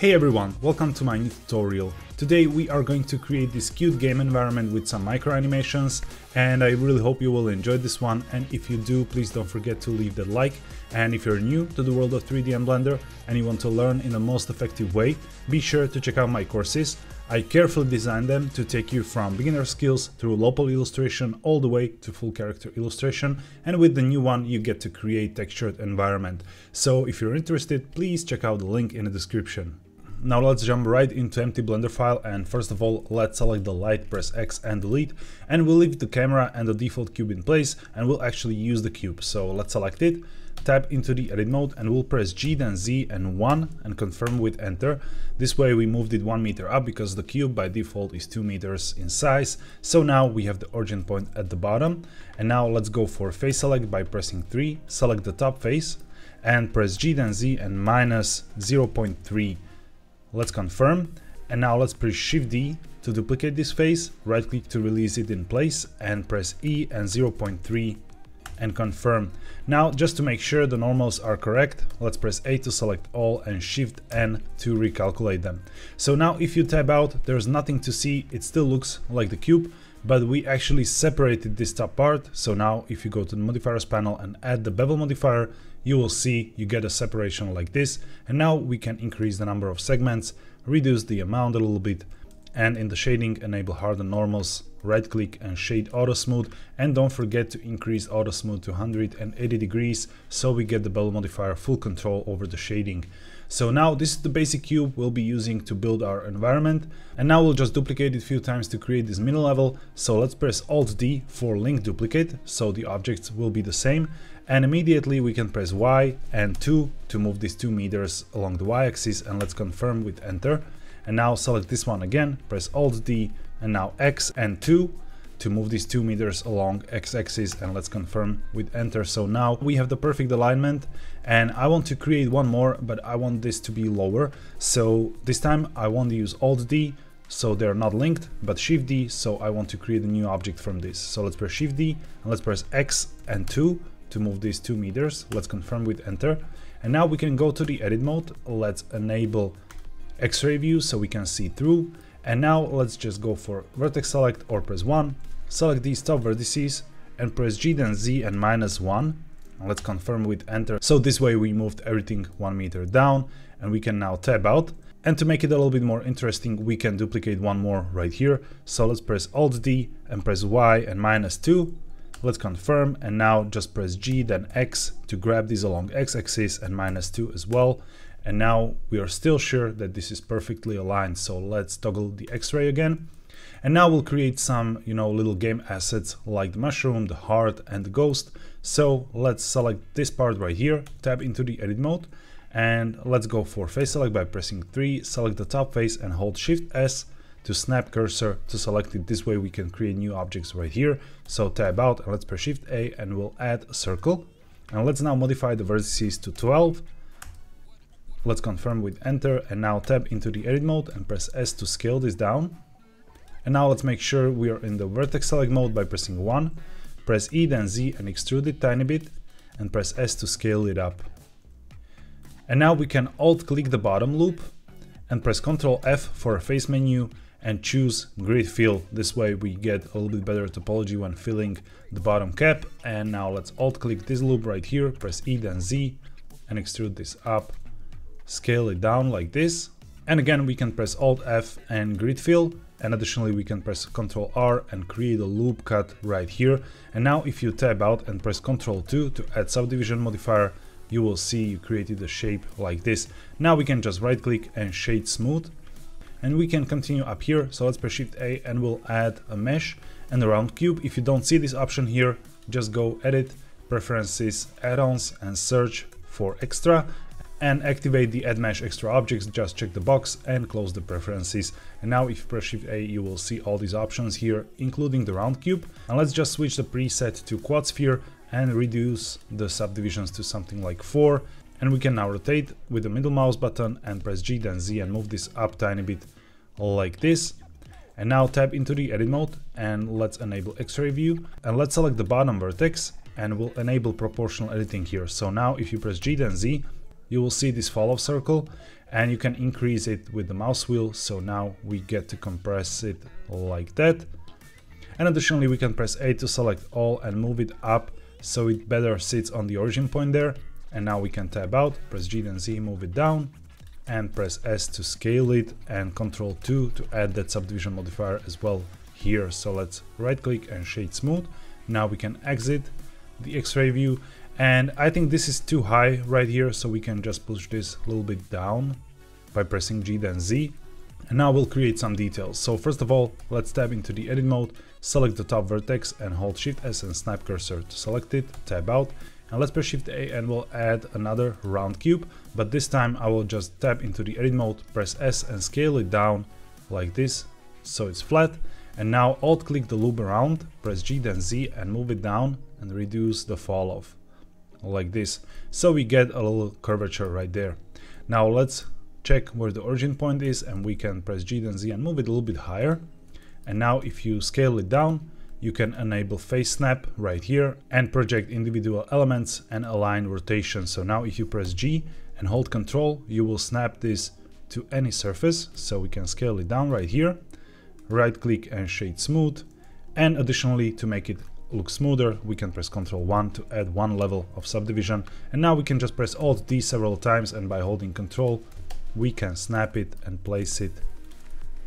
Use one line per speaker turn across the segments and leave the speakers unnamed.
Hey everyone, welcome to my new tutorial. Today we are going to create this cute game environment with some micro animations, and I really hope you will enjoy this one. And if you do, please don't forget to leave that like. And if you're new to the world of 3D and Blender and you want to learn in the most effective way, be sure to check out my courses. I carefully designed them to take you from beginner skills through low poly illustration all the way to full character illustration, and with the new one you get to create textured environment. So if you're interested, please check out the link in the description. Now let's jump right into empty Blender file, and first of all let's select the light, press X and delete, and we'll leave the camera and the default cube in place and we'll actually use the cube. So let's select it, tap into the edit mode, and we'll press G then Z and 1 and confirm with enter. This way we moved it 1 meter up because the cube by default is 2 meters in size. So now we have the origin point at the bottom, and now let's go for face select by pressing 3, select the top face and press G then Z and minus 0.3. Let's confirm, and now let's press Shift D to duplicate this face, right click to release it in place and press E and 0.3 and confirm. Now just to make sure the normals are correct, let's press A to select all and Shift N to recalculate them. So now if you tab out, there's nothing to see, it still looks like the cube, but we actually separated this top part. So now if you go to the modifiers panel and add the bevel modifier, you will see you get a separation like this, and now we can increase the number of segments, reduce the amount a little bit, and in the shading enable harden normals, right click and shade auto smooth, and don't forget to increase auto smooth to 180 degrees so we get the bevel modifier full control over the shading. So now this is the basic cube we'll be using to build our environment, and now we'll just duplicate it a few times to create this middle level. So let's press Alt D for link duplicate so the objects will be the same, and immediately we can press Y and 2 to move these 2 meters along the Y axis, and let's confirm with enter. And now select this one again, press Alt D and now X and 2 to move these 2 meters along X axis, and let's confirm with enter. So now we have the perfect alignment, and I want to create one more, but I want this to be lower. So this time I want to use Alt D, so they're not linked, but Shift D, so I want to create a new object from this. So let's press Shift D and let's press X and 2 to move these 2 meters. Let's confirm with enter. And now we can go to the edit mode. Let's enable X-ray view so we can see through. And now let's just go for vertex select or press 1, select these top vertices and press G then Z and minus 1. And let's confirm with enter. So this way we moved everything 1 meter down, and we can now tab out. And to make it a little bit more interesting, we can duplicate one more right here. So let's press Alt D and press Y and minus 2. Let's confirm, and now just press G then X to grab these along X axis and minus 2 as well. And now we are still sure that this is perfectly aligned. So let's toggle the X-ray again. And now we'll create some, little game assets like the mushroom, the heart and the ghost. So let's select this part right here, tap into the edit mode, and let's go for face select by pressing 3, select the top face and hold Shift S to snap cursor to select it. This way we can create new objects right here. So tab out and let's press Shift A and we'll add a circle. And let's now modify the vertices to 12. Let's confirm with enter, and now tap into the edit mode and press S to scale this down. And now let's make sure we are in the vertex select mode by pressing 1, press E then Z and extrude it tiny bit, and press S to scale it up. And now we can alt click the bottom loop and press Ctrl F for a face menu and choose grid fill. This way we get a little bit better topology when filling the bottom cap. And now let's alt click this loop right here, press E then Z and extrude this up, scale it down like this. And again we can press Alt F and grid fill, and additionally we can press Ctrl R and create a loop cut right here. And now if you tab out and press Ctrl 2 to add subdivision modifier, you will see you created a shape like this. Now we can just right click and shade smooth, and we can continue up here. So let's press Shift A and we'll add a mesh and a round cube. If you don't see this option here, just go edit, preferences, add-ons and search for extra and activate the add mesh extra objects. Just check the box and close the preferences. And now if you press Shift A, you will see all these options here, including the round cube. And let's just switch the preset to quad sphere and reduce the subdivisions to something like 4. And we can now rotate with the middle mouse button and press G then Z and move this up tiny bit like this. And now tap into the edit mode and let's enable X-ray view, and let's select the bottom vertex and we'll enable proportional editing here. So now if you press G then Z, you will see this fall off circle, and you can increase it with the mouse wheel. So now we get to compress it like that. And additionally, we can press A to select all and move it up so it better sits on the origin point there. And now we can tab out, press G then Z, move it down, and press S to scale it, and Ctrl 2 to add that subdivision modifier as well here. So let's right click and shade smooth. Now we can exit the X-ray view, and I think this is too high right here, so we can just push this a little bit down by pressing G then Z. And now we'll create some details. So first of all, let's tab into the edit mode, select the top vertex and hold Shift S and snap cursor to select it, tab out, and let's press Shift A and we'll add another round cube, but this time I will just tap into the edit mode, press S and scale it down like this so it's flat. And now alt click the loop around, press G then Z and move it down and reduce the fall off like this, so we get a little curvature right there. Now let's check where the origin point is, and we can press G then Z and move it a little bit higher. And now if you scale it down, you can enable face snap right here and project individual elements and align rotation. So now if you press G and hold Ctrl, you will snap this to any surface. So we can scale it down right here, right click and shade smooth. And additionally, to make it look smoother, we can press Ctrl 1 to add one level of subdivision. And now we can just press Alt D several times, and by holding Ctrl, we can snap it and place it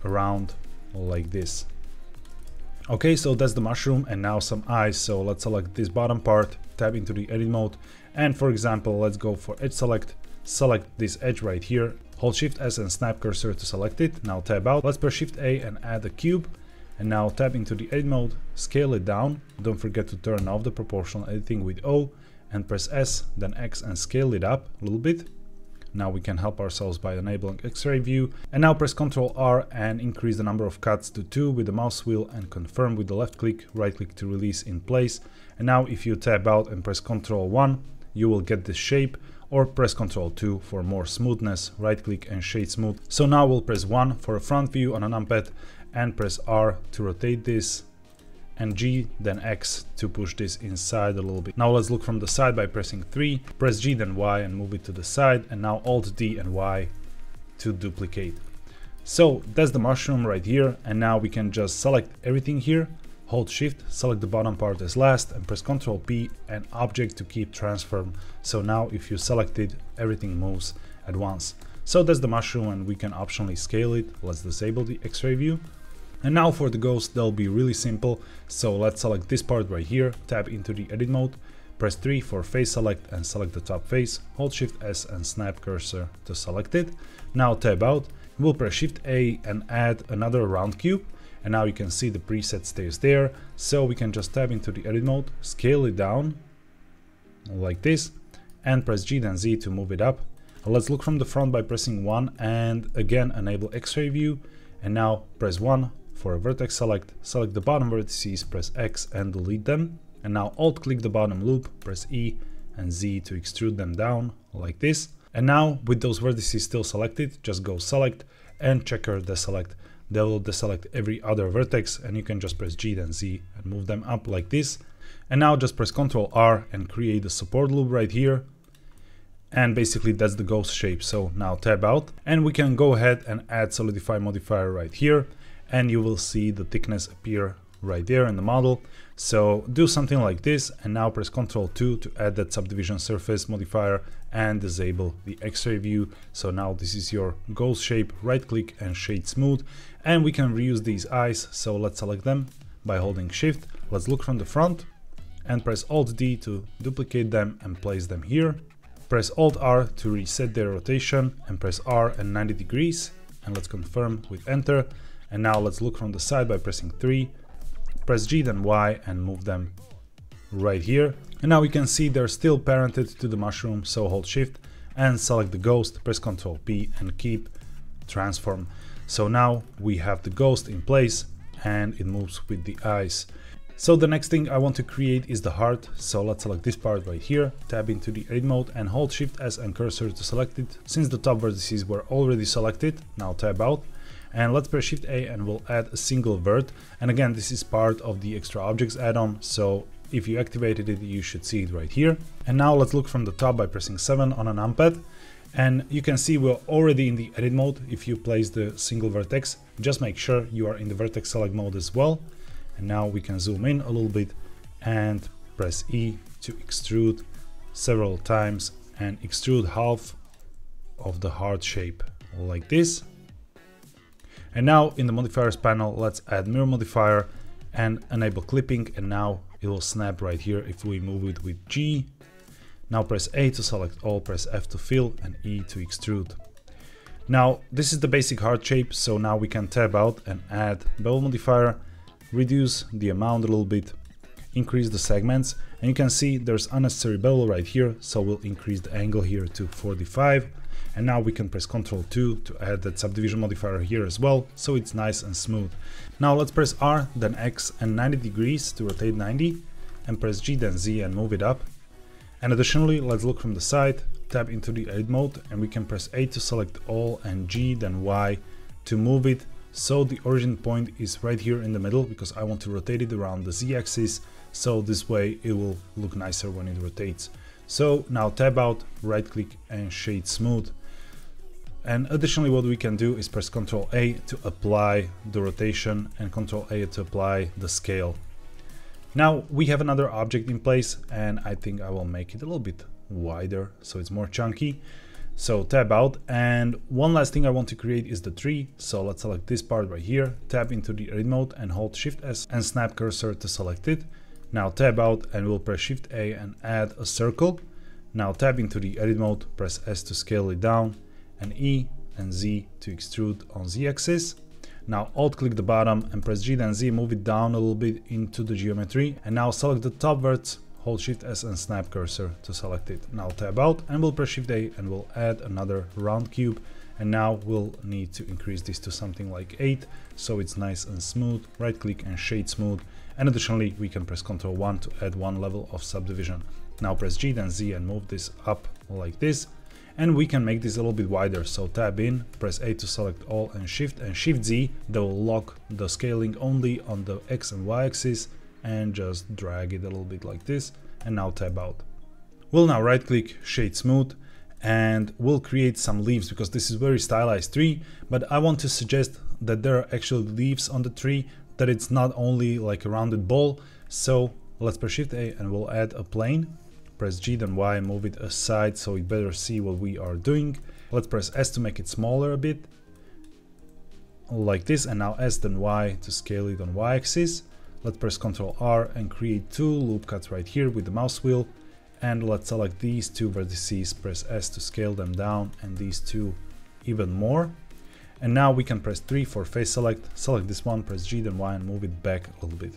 around like this. Okay, so that's the mushroom, and now some eyes. So let's select this bottom part, tab into the edit mode, and for example, let's go for edge select, select this edge right here, hold Shift S and snap cursor to select it. Now tab out, let's press Shift A and add a cube. And now tap into the edit mode, scale it down, don't forget to turn off the proportional editing with O, and press S, then X and scale it up a little bit. Now we can help ourselves by enabling X-ray view, and now press Ctrl R and increase the number of cuts to 2 with the mouse wheel, and confirm with the left click, right click to release in place. And now if you tab out and press Ctrl 1, you will get this shape, or press Ctrl 2 for more smoothness, right click and shade smooth. So now we'll press 1 for a front view on a numpad, and press R to rotate this, and G then X to push this inside a little bit. Now let's look from the side by pressing 3, press G then Y and move it to the side, and now Alt D and Y to duplicate. So that's the mushroom right here, and now we can just select everything here, hold Shift, select the bottom part as last, and press Ctrl P and Object to keep transform. So now if you select it, everything moves at once. So that's the mushroom, and we can optionally scale it. Let's disable the X-ray view. And now for the ghost, they'll be really simple. So let's select this part right here, tap into the edit mode, press 3 for face select and select the top face, hold Shift S and snap cursor to select it. Now tab out, we'll press Shift A and add another round cube. And now you can see the preset stays there. So we can just tab into the edit mode, scale it down like this, and press G then Z to move it up. Let's look from the front by pressing 1 and again enable X-ray view. And now press 1 for a vertex select, select the bottom vertices, press X and delete them. And now alt click the bottom loop, press E and Z to extrude them down like this. And now with those vertices still selected, just go select and checker deselect. They will deselect every other vertex, and you can just press G then Z and move them up like this. And now just press Ctrl R and create a support loop right here. And basically that's the ghost shape. So now tab out, and we can go ahead and add solidify modifier right here, and you will see the thickness appear right there in the model. So do something like this, and now press Ctrl 2 to add that subdivision surface modifier and disable the X-ray view. So now this is your ghost shape, right click and shade smooth, and we can reuse these eyes. So let's select them by holding Shift. Let's look from the front and press Alt D to duplicate them and place them here. Press Alt R to reset their rotation, and press R and 90 degrees, and let's confirm with enter. And now let's look from the side by pressing 3, press G then Y and move them right here. And now we can see they're still parented to the mushroom, so hold Shift and select the ghost, press Ctrl P and keep transform. So now we have the ghost in place and it moves with the eyes. So the next thing I want to create is the heart. So let's select this part right here, tab into the edit mode and hold Shift S and cursor to select it. Since the top vertices were already selected, now tab out. And let's press Shift A and we'll add a single vert. And again, this is part of the extra objects add-on, so if you activated it, you should see it right here. And now let's look from the top by pressing 7 on a numpad. And you can see we're already in the edit mode. If you place the single vertex, just make sure you are in the vertex select mode as well. And now we can zoom in a little bit and press E to extrude several times and extrude half of the heart shape like this. And now in the modifiers panel, let's add mirror modifier and enable clipping, and now it will snap right here if we move it with G. Now press A to select all, press F to fill, and E to extrude. Now this is the basic heart shape, so now we can tab out and add bevel modifier, reduce the amount a little bit, increase the segments, and you can see there's unnecessary bevel right here, so we'll increase the angle here to 45. And now we can press Ctrl 2 to add that subdivision modifier here as well, so it's nice and smooth. Now let's press R, then X and 90 degrees to rotate 90, and press G then Z and move it up. And additionally, let's look from the side, tap into the edit mode, and we can press A to select all and G then Y to move it, so the origin point is right here in the middle, because I want to rotate it around the Z axis, so this way it will look nicer when it rotates. So now tab out, right click and shade smooth. And additionally, what we can do is press Ctrl A to apply the rotation and Ctrl A to apply the scale. Now we have another object in place, and I think I will make it a little bit wider so it's more chunky. So tab out, and one last thing I want to create is the tree. So let's select this part right here, tab into the edit mode and hold Shift S and snap cursor to select it. Now tab out and we'll press Shift A and add a circle. Now tab into the edit mode, press S to scale it down, and E and Z to extrude on Z axis. Now alt click the bottom and press G then Z, move it down a little bit into the geometry, and now select the top vertex, hold Shift S and snap cursor to select it. Now tab out and we'll press Shift A and we'll add another round cube, and now we'll need to increase this to something like 8 so it's nice and smooth. Right click and shade smooth, and additionally we can press Ctrl 1 to add one level of subdivision. Now press G then Z and move this up like this. And we can make this a little bit wider, so tab in, press A to select all and Shift Z, that will lock the scaling only on the X and Y axis, and just drag it a little bit like this, and now tab out. We'll now right click, shade smooth, and we'll create some leaves, because this is very stylized tree, but I want to suggest that there are actually leaves on the tree, that it's not only like a rounded ball. So let's press Shift A and we'll add a plane. Press G then Y, move it aside so we better see what we are doing. Let's press S to make it smaller a bit, like this, and now S then Y to scale it on Y axis. Let's press Ctrl R and create two loop cuts right here with the mouse wheel, and let's select these two vertices, press S to scale them down, and these two even more. And now we can press 3 for face select, select this one, press G then Y and move it back a little bit.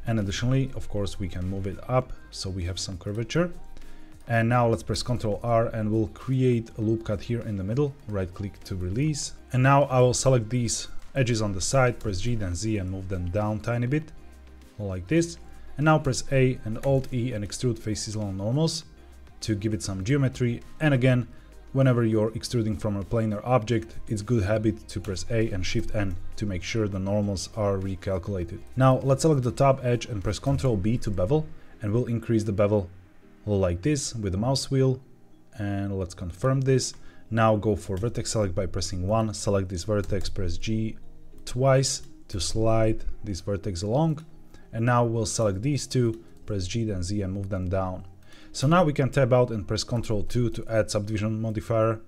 And additionally, of course, we can move it up so we have some curvature. And now let's press Ctrl R and we'll create a loop cut here in the middle, right click to release. And now I will select these edges on the side, press G then Z and move them down tiny bit, like this. And now press A and Alt E and extrude faces along normals to give it some geometry. And again, whenever you're extruding from a planar object, it's good habit to press A and Shift N to make sure the normals are recalculated. Now let's select the top edge and press Ctrl B to bevel, and we'll increase the bevel like this with the mouse wheel, and let's confirm this. Now go for vertex select by pressing 1, select this vertex, press G twice to slide this vertex along, and now we'll select these two, press G then Z and move them down. So now we can tab out and press Ctrl 2 to add subdivision modifier,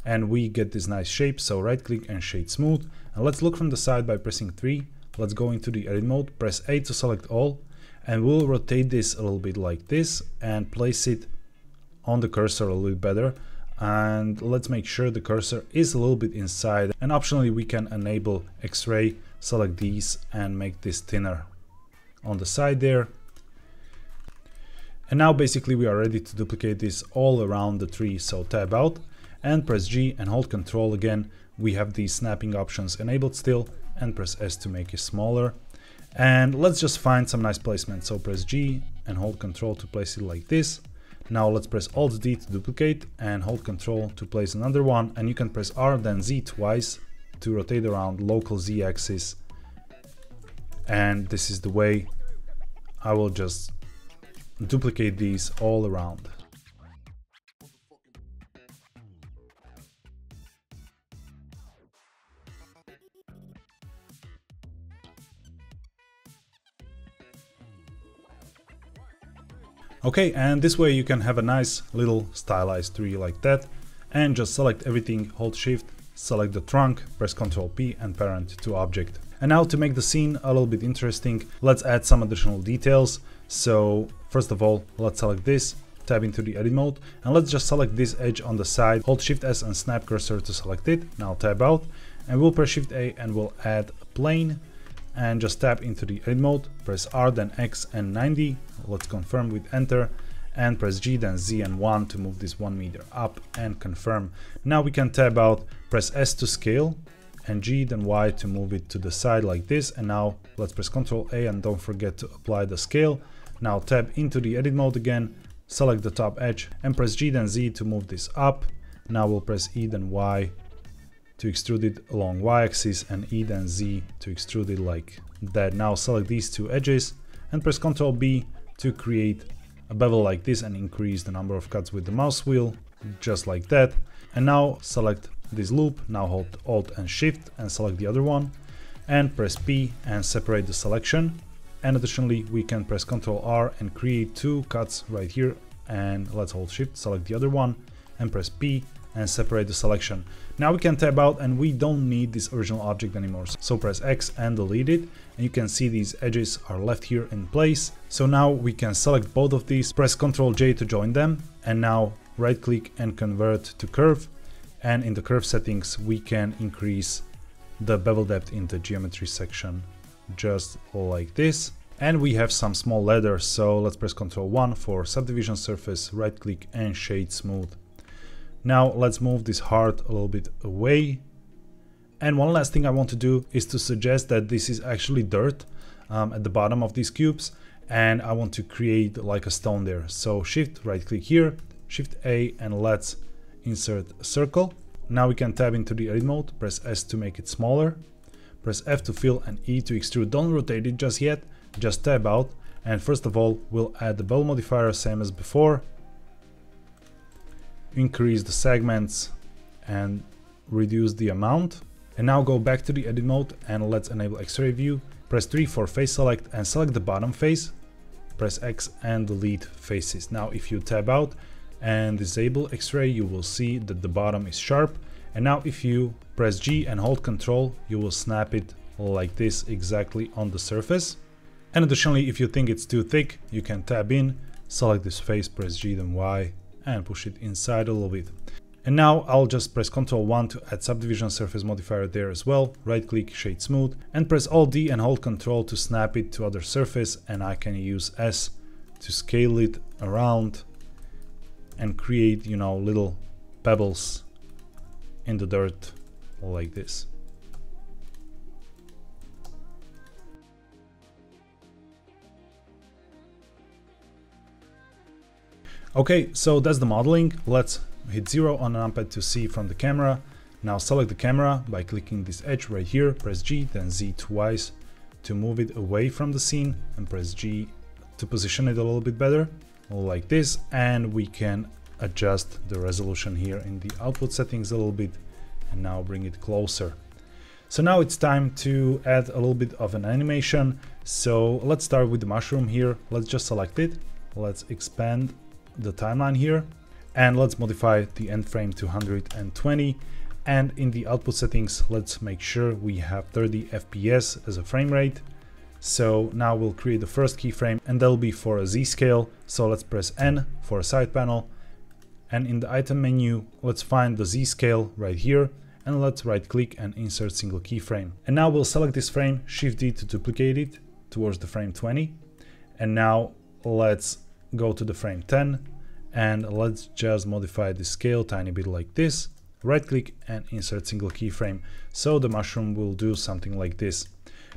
and we get this nice shape. So right click and shade smooth, and let's look from the side by pressing 3. Let's go into the edit mode, press A to select all, and we'll rotate this a little bit like this and place it on the cursor a little bit better. And let's make sure the cursor is a little bit inside, and optionally we can enable X-ray, select these and make this thinner on the side there. And now basically we are ready to duplicate this all around the tree. So tab out and press G and hold Ctrl again. We have these snapping options enabled still, and press S to make it smaller. And let's just find some nice placement. So press G and hold Ctrl to place it like this. Now let's press Alt D to duplicate and hold Ctrl to place another one. And you can press R then Z twice to rotate around local Z axis. And this is the way I will just duplicate these all around. Okay, and this way you can have a nice little stylized tree like that, and just select everything, hold shift, select the trunk, press Ctrl P and parent to object. And now to make the scene a little bit interesting, let's add some additional details. So first of all, let's select this, tab into the edit mode, and let's just select this edge on the side, hold shift S and snap cursor to select it. Now tab out, and we'll press shift A and we'll add a plane, and just tap into the edit mode, press R then X and 90, let's confirm with enter, and press G then Z and 1 to move this 1 meter up and confirm. Now we can tab out, press S to scale, and G then Y to move it to the side like this, and now let's press Ctrl A and don't forget to apply the scale. Now tab into the edit mode again, select the top edge and press G then Z to move this up. Now we'll press E then Y to extrude it along Y-axis and E then Z to extrude it like that. Now select these two edges and press Ctrl B to create a bevel like this and increase the number of cuts with the mouse wheel, just like that. And now select this loop, now hold Alt and Shift and select the other one and press P and separate the selection. And additionally we can press Ctrl R and create two cuts right here, and let's hold Shift, select the other one and press P and separate the selection. Now we can tab out and we don't need this original object anymore. So press X and delete it, and you can see these edges are left here in place. So now we can select both of these, press Ctrl J to join them, and now right click and convert to curve. And in the curve settings we can increase the bevel depth in the geometry section just like this. And we have some small ladder, so let's press Ctrl 1 for subdivision surface, right click and shade smooth. Now let's move this heart a little bit away. And one last thing I want to do is to suggest that this is actually dirt at the bottom of these cubes, and I want to create like a stone there. So shift right click here, shift A, and let's insert a circle. Now we can tab into the edit mode, press S to make it smaller, press F to fill and E to extrude. Don't rotate it just yet, just tab out. And first of all we'll add the bevel modifier same as before, increase the segments and reduce the amount. And now go back to the edit mode and let's enable X-ray view, press 3 for face select and select the bottom face, press X and delete faces. Now if you tab out and disable X-ray, you will see that the bottom is sharp. And now if you press G and hold Ctrl, you will snap it like this exactly on the surface. And additionally, if you think it's too thick, you can tab in, select this face, press G then Y and push it inside a little bit. And now I'll just press Ctrl 1 to add subdivision surface modifier there as well, right click, shade smooth, and press Alt D and hold Ctrl to snap it to other surface, and I can use S to scale it around and create, you know, little pebbles in the dirt like this. Okay, so that's the modeling. Let's hit 0 on the numpad to see from the camera. Now select the camera by clicking this edge right here, press G, then Z twice to move it away from the scene, and press G to position it a little bit better, like this. And we can adjust the resolution here in the output settings a little bit, and now bring it closer. So now it's time to add a little bit of an animation. So let's start with the mushroom here. Let's just select it. Let's expand the timeline here, and let's modify the end frame to 120. And in the output settings, let's make sure we have 30 FPS as a frame rate. So now we'll create the first keyframe, and that'll be for a Z scale. So let's press N for a side panel, and in the item menu, let's find the Z scale right here, and let's right click and insert single keyframe. And now we'll select this frame, Shift D to duplicate it towards the frame 20. And now let's go to the frame 10 and let's just modify the scale tiny bit like this, right click and insert single keyframe. So the mushroom will do something like this.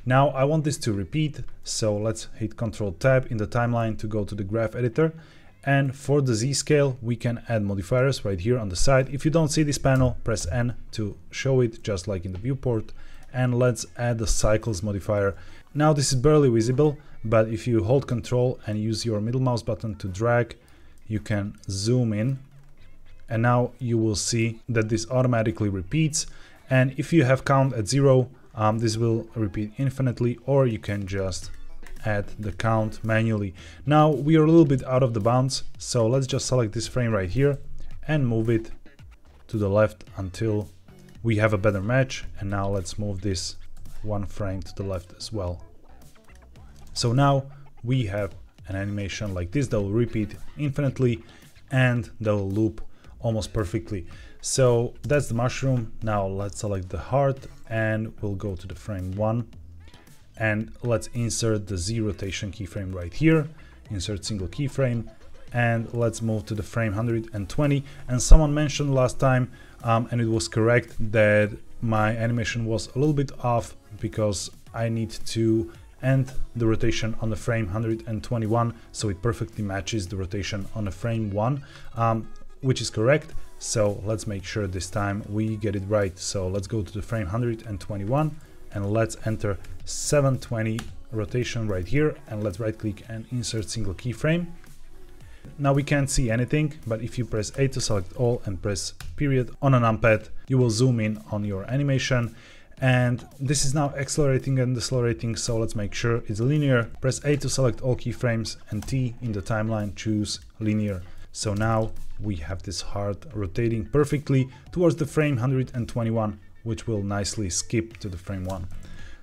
Now I want this to repeat, so let's hit Ctrl Tab in the timeline to go to the graph editor. And for the Z scale, we can add modifiers right here on the side. If you don't see this panel, press N to show it, just like in the viewport. And let's add the cycles modifier. Now this is barely visible, but if you hold Ctrl and use your middle mouse button to drag, you can zoom in. And now you will see that this automatically repeats. And if you have count at 0, this will repeat infinitely, or you can just add the count manually. Now we are a little bit out of the bounds, so let's just select this frame right here and move it to the left until we have a better match. And now let's move this one frame to the left as well. So now we have an animation like this that will repeat infinitely and that will loop almost perfectly. So that's the mushroom. Now let's select the heart and we'll go to the frame 1 and let's insert the Z rotation keyframe right here, insert single keyframe, and let's move to the frame 120. And someone mentioned last time, and it was correct, that my animation was a little bit off because I need to end the rotation on the frame 121 so it perfectly matches the rotation on the frame 1, which is correct. So let's make sure this time we get it right. So let's go to the frame 121 and let's enter 720 rotation right here, and let's right click and insert single keyframe. Now we can't see anything, but if you press A to select all and press period on a numpad, you will zoom in on your animation. And this is now accelerating and decelerating, so let's make sure it's linear. Press A to select all keyframes and T in the timeline, choose linear. So now we have this heart rotating perfectly towards the frame 121, which will nicely skip to the frame 1.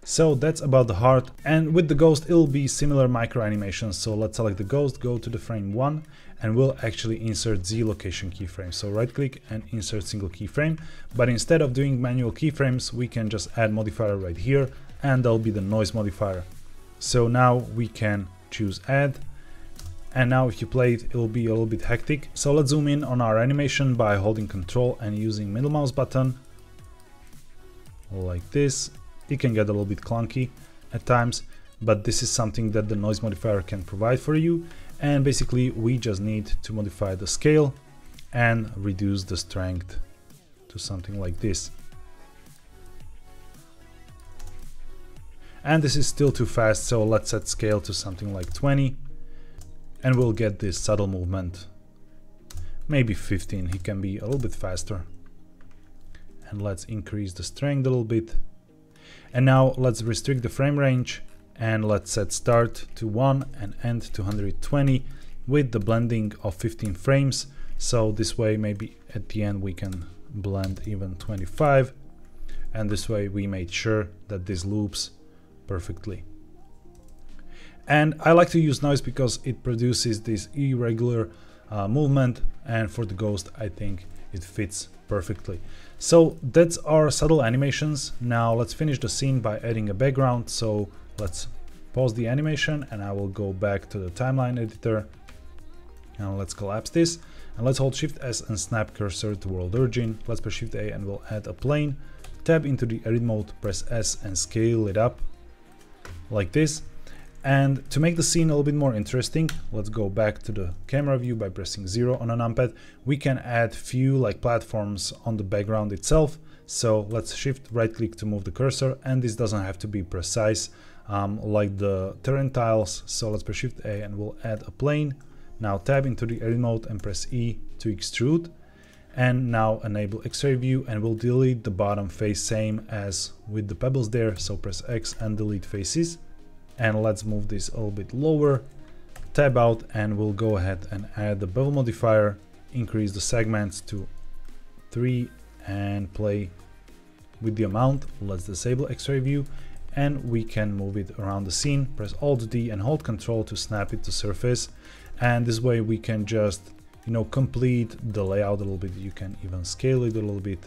So that's about the heart, and with the ghost it'll be similar micro animations. So let's select the ghost, go to the frame 1, and we'll actually insert Z location keyframe. So right click and insert single keyframe, but instead of doing manual keyframes we can just add modifier right here, and that'll be the noise modifier. So now we can choose add, and now if you play it, it'll be a little bit hectic. So let's zoom in on our animation by holding Control and using middle mouse button like this. It can get a little bit clunky at times, but this is something that the noise modifier can provide for you. And basically we just need to modify the scale and reduce the strength to something like this. And this is still too fast, so let's set scale to something like 20 and we'll get this subtle movement. Maybe 15, he can be a little bit faster. And let's increase the strength a little bit. And now let's restrict the frame range and let's set start to 1 and end to 120 with the blending of 15 frames. So this way maybe at the end we can blend even 25, and this way we made sure that this loops perfectly. And I like to use noise because it produces this irregular movement, and for the ghost I think it fits perfectly. So that's our subtle animations. Now let's finish the scene by adding a background. So let's pause the animation and I will go back to the timeline editor. And let's collapse this. And let's hold Shift S and snap cursor to world origin. Let's press Shift A and we'll add a plane. Tab into the edit mode, press S and scale it up like this. And to make the scene a little bit more interesting, let's go back to the camera view by pressing 0 on a numpad. We can add few like platforms on the background itself. So let's shift right click to move the cursor, and this doesn't have to be precise like the terrain tiles. So let's press Shift A and we'll add a plane. Now tab into the edit mode and press E to extrude. And now enable X-ray view and we'll delete the bottom face, same as with the pebbles there. So press X and delete faces. And let's move this a little bit lower, tab out, and we'll go ahead and add the bevel modifier, increase the segments to 3 and play with the amount. Let's disable X-ray view and we can move it around the scene. Press Alt D and hold Control to snap it to surface, and this way we can just, you know, complete the layout a little bit. You can even scale it a little bit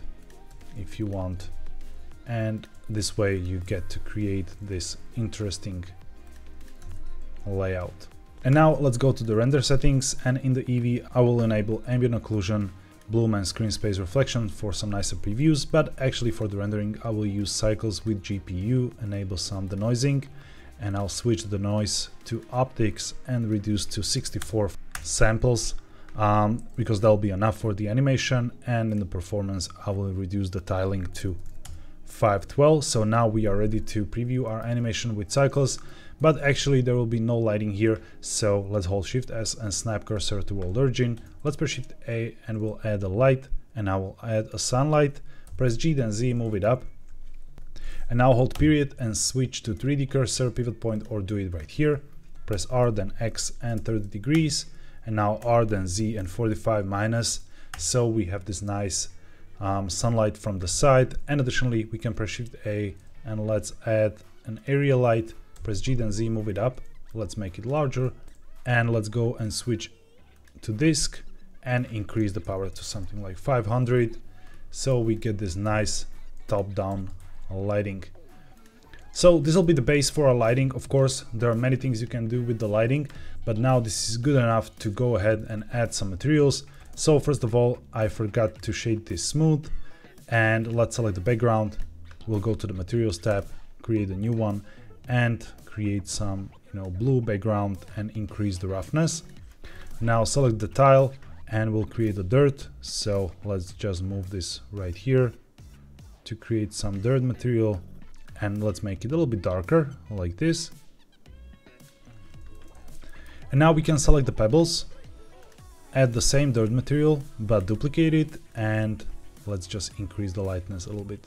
if you want, and this way you get to create this interesting layout. And now let's go to the render settings, and in the Eevee I will enable ambient occlusion, bloom and screen space reflection for some nicer previews, but actually for the rendering I will use cycles with GPU, enable some denoising, and I'll switch the noise to optics and reduce to 64 samples because that'll be enough for the animation. And in the performance I will reduce the tiling to 512. So now we are ready to preview our animation with cycles, but actually there will be no lighting here. So let's hold Shift S and snap cursor to world origin. Let's press Shift A and we'll add a light, and I will add a sunlight. Press G then Z, move it up. And now hold period and switch to 3D cursor pivot point, or do it right here. Press R, then X and 30 degrees, and now R, then Z and 45 minus. So we have this nice sunlight from the side. And additionally, we can press Shift A and let's add an area light. Press G, then Z, move it up. Let's make it larger, and let's go and switch to disk and increase the power to something like 500. So we get this nice top-down lighting. So this will be the base for our lighting. Of course, there are many things you can do with the lighting, but now this is good enough to go ahead and add some materials. So first of all, I forgot to shade this smooth, and let's select the background. We'll go to the materials tab, create a new one, and create some blue background and increase the roughness. Now select the tile and we'll create the dirt. So let's just move this right here to create some dirt material, and let's make it a little bit darker like this. And now we can select the pebbles, add the same dirt material but duplicate it, and let's just increase the lightness a little bit.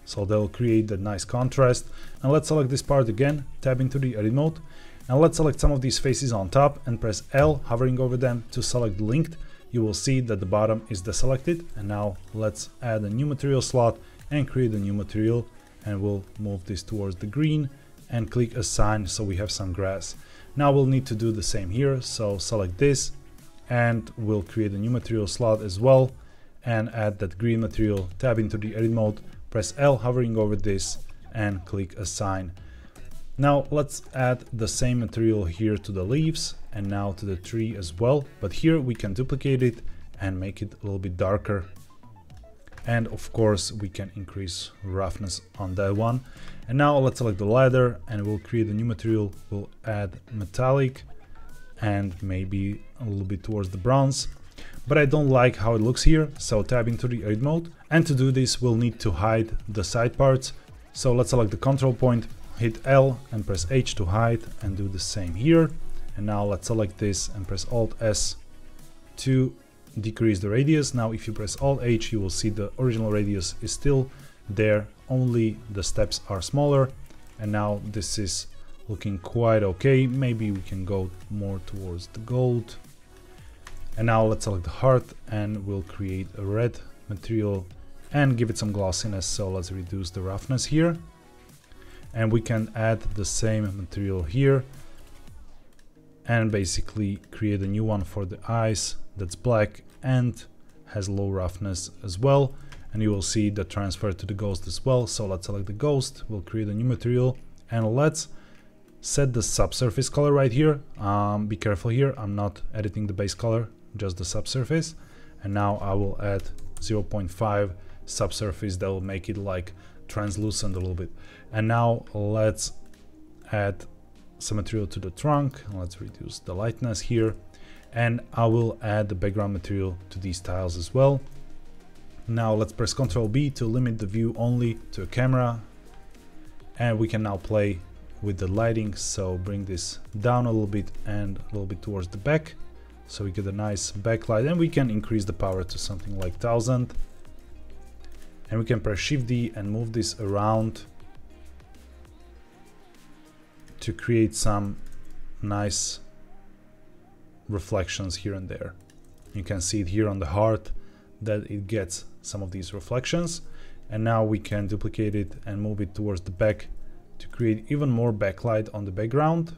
So they'll create that nice contrast. And let's select this part again, tab into the edit mode. Now let's select some of these faces on top and press L, hovering over them to select linked. You will see that the bottom is deselected. And now let's add a new material slot and create a new material. And we'll move this towards the green and click assign so we have some grass. Now we'll need to do the same here. So select this and we'll create a new material slot as well and add that green material, tab into the edit mode. Press L, hovering over this, and click assign. Now let's add the same material here to the leaves and now to the tree as well, but here we can duplicate it and make it a little bit darker. And of course we can increase roughness on that one. And now let's select the ladder and we'll create a new material. We'll add metallic and maybe a little bit towards the bronze. But I don't like how it looks here, so tab into the edit mode. And to do this, we'll need to hide the side parts. So let's select the control point, hit L and press H to hide, and do the same here. And now let's select this and press Alt S to decrease the radius. Now if you press Alt H, you will see the original radius is still there, only the steps are smaller. And now this is looking quite okay. Maybe we can go more towards the gold. And now let's select the heart and we'll create a red material and give it some glossiness. So let's reduce the roughness here. And we can add the same material here and basically create a new one for the eyes that's black and has low roughness as well. And you will see the transfer to the ghost as well. So let's select the ghost, we'll create a new material and let's set the subsurface color right here. Be careful here, I'm not editing the base color, just the subsurface. And now I will add 0.5 subsurface that will make it like translucent a little bit. And now let's add some material to the trunk. Let's reduce the lightness here, and I will add the background material to these tiles as well. Now let's press Ctrl B to limit the view only to a camera, and we can now play with the lighting. So bring this down a little bit and a little bit towards the back, so we get a nice backlight, and we can increase the power to something like 1000. And we can press Shift D and move this around to create some nice reflections here and there. You can see it here on the heart that it gets some of these reflections. And now we can duplicate it and move it towards the back to create even more backlight on the background.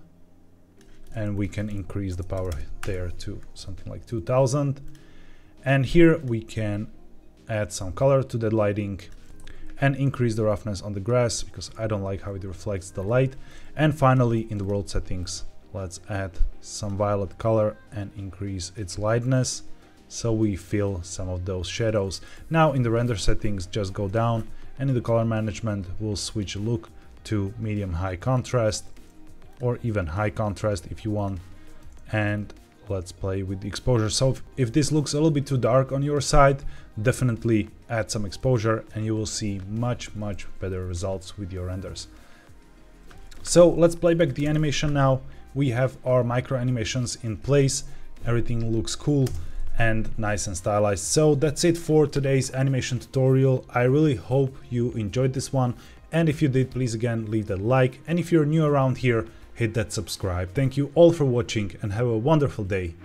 And we can increase the power there to something like 2000. And here we can add some color to the lighting and increase the roughness on the grass because I don't like how it reflects the light. And finally, in the world settings, let's add some violet color and increase its lightness so we feel some of those shadows. Now in the render settings, just go down, and in the color management we'll switch look to medium high contrast or even high contrast if you want, and let's play with the exposure. So if this looks a little bit too dark on your side, definitely add some exposure and you will see much better results with your renders. So let's play back the animation now. We have our micro animations in place, everything looks cool and nice and stylized. So that's it for today's animation tutorial. I really hope you enjoyed this one, And if you did, please again leave that like, and if you're new around here, hit that subscribe. Thank you all for watching and have a wonderful day.